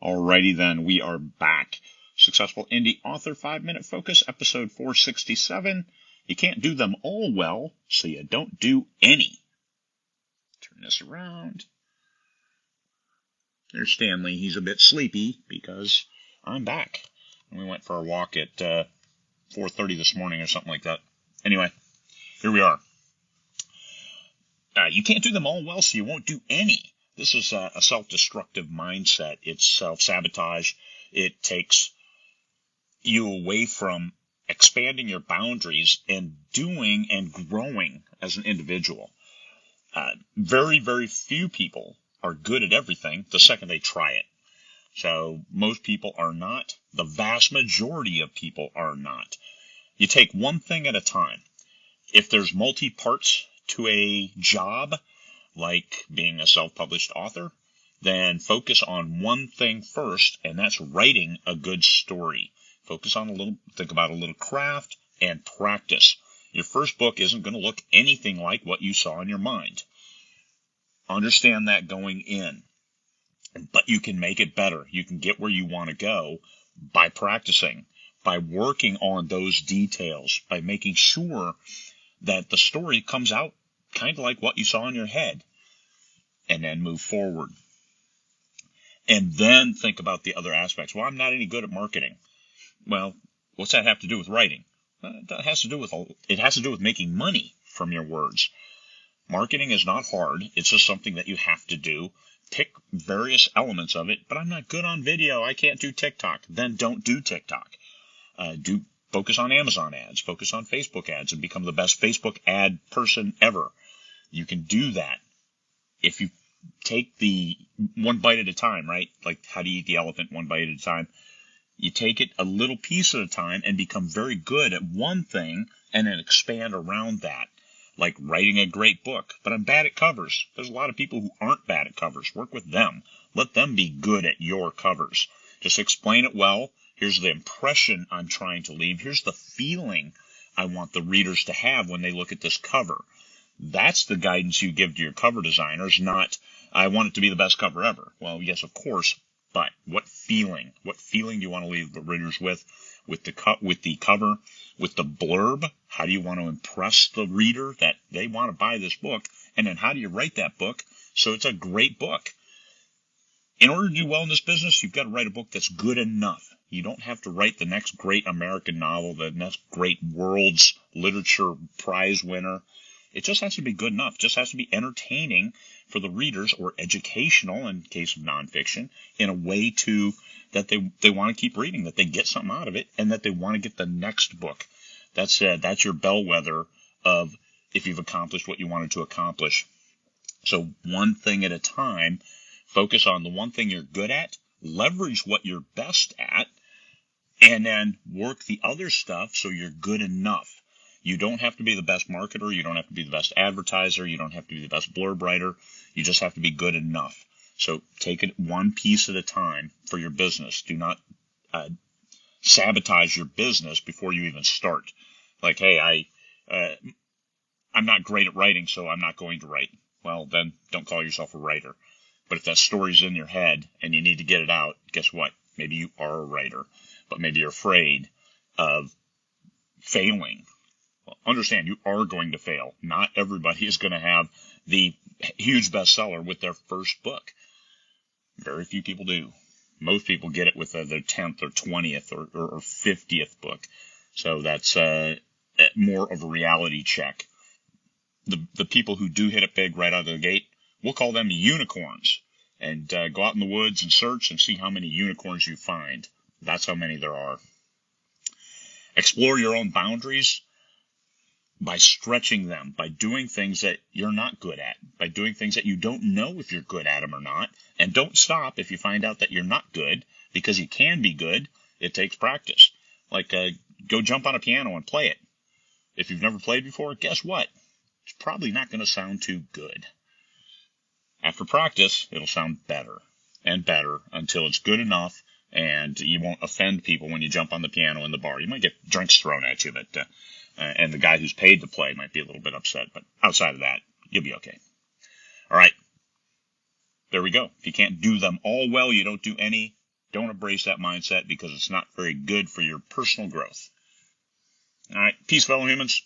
Alrighty then, we are back. Successful Indie Author 5-Minute Focus, episode 467. You can't do them all well, so you don't do any. Turn this around. There's Stanley. He's a bit sleepy because I'm back. We went for a walk at 4:30 this morning or something like that. Anyway, here we are. You can't do them all well, so you won't do any. This is a self-destructive mindset. It's self-sabotage. It takes you away from expanding your boundaries and doing and growing as an individual. Very, very few people are good at everything the second they try it. So most people are not. The vast majority of people are not. You take one thing at a time. If there's multi-parts to a job, like being a self-published author, then focus on one thing first, and that's writing a good story. Think about a little craft and practice. Your first book isn't going to look anything like what you saw in your mind. Understand that going in. But you can make it better. You can get where you want to go by practicing, by working on those details, by making sure that the story comes out kind of like what you saw in your head, and then move forward. And then think about the other aspects. Well, I'm not any good at marketing. Well, what's that have to do with writing? It has to do with making money from your words. Marketing is not hard. It's just something that you have to do. Pick various elements of it. But I'm not good on video. I can't do TikTok. Then don't do TikTok. Focus on Amazon ads. Focus on Facebook ads and become the best Facebook ad person ever. You can do that if you take the one bite at a time, right? Like, how do you eat the elephant? One bite at a time. You take it a little piece at a time and become very good at one thing and then expand around that. Like writing a great book. But I'm bad at covers. There's a lot of people who aren't bad at covers. Work with them. Let them be good at your covers. Just explain it well. Here's the impression I'm trying to leave. Here's the feeling I want the readers to have when they look at this cover. That's the guidance you give to your cover designers, not, I want it to be the best cover ever. Well, yes, of course, but what feeling? What feeling do you want to leave the readers with the cover, with the blurb? How do you want to impress the reader that they want to buy this book? And then how do you write that book so it's a great book? In order to do well in this business, you've got to write a book that's good enough. You don't have to write the next great American novel, the next great world's literature prize winner. It just has to be good enough. It just has to be entertaining for the readers, or educational in case of nonfiction, in a way that they want to keep reading, that they get something out of it, and that they want to get the next book. That's your bellwether of if you've accomplished what you wanted to accomplish. So one thing at a time, focus on the one thing you're good at, leverage what you're best at, and then work the other stuff so you're good enough. You don't have to be the best marketer. You don't have to be the best advertiser. You don't have to be the best blurb writer. You just have to be good enough. So take it one piece at a time for your business. Do not sabotage your business before you even start. Like, hey, I'm not great at writing, so I'm not going to write. Well, then don't call yourself a writer. But if that story's in your head and you need to get it out, guess what? Maybe you are a writer, but maybe you're afraid of failing. Well, understand, you are going to fail. Not everybody is going to have the huge bestseller with their first book. Very few people do. Most people get it with their 10th or 20th or 50th book. So that's more of a reality check. The people who do hit it big right out of the gate, we'll call them unicorns. And go out in the woods and search and see how many unicorns you find. That's how many there are. Explore your own boundaries by stretching them, by doing things that you're not good at, by doing things that you don't know if you're good at them or not. And don't stop if you find out that you're not good, because you can be good. It takes practice. Like, go jump on a piano and play it. If you've never played before, guess what? It's probably not going to sound too good. After practice, it'll sound better and better until it's good enough and you won't offend people when you jump on the piano in the bar. You might get drinks thrown at you, but and the guy who's paid to play might be a little bit upset, but outside of that, you'll be okay. All right. There we go. If you can't do them all well, you don't do any. Don't embrace that mindset because it's not very good for your personal growth. All right. Peace, fellow humans.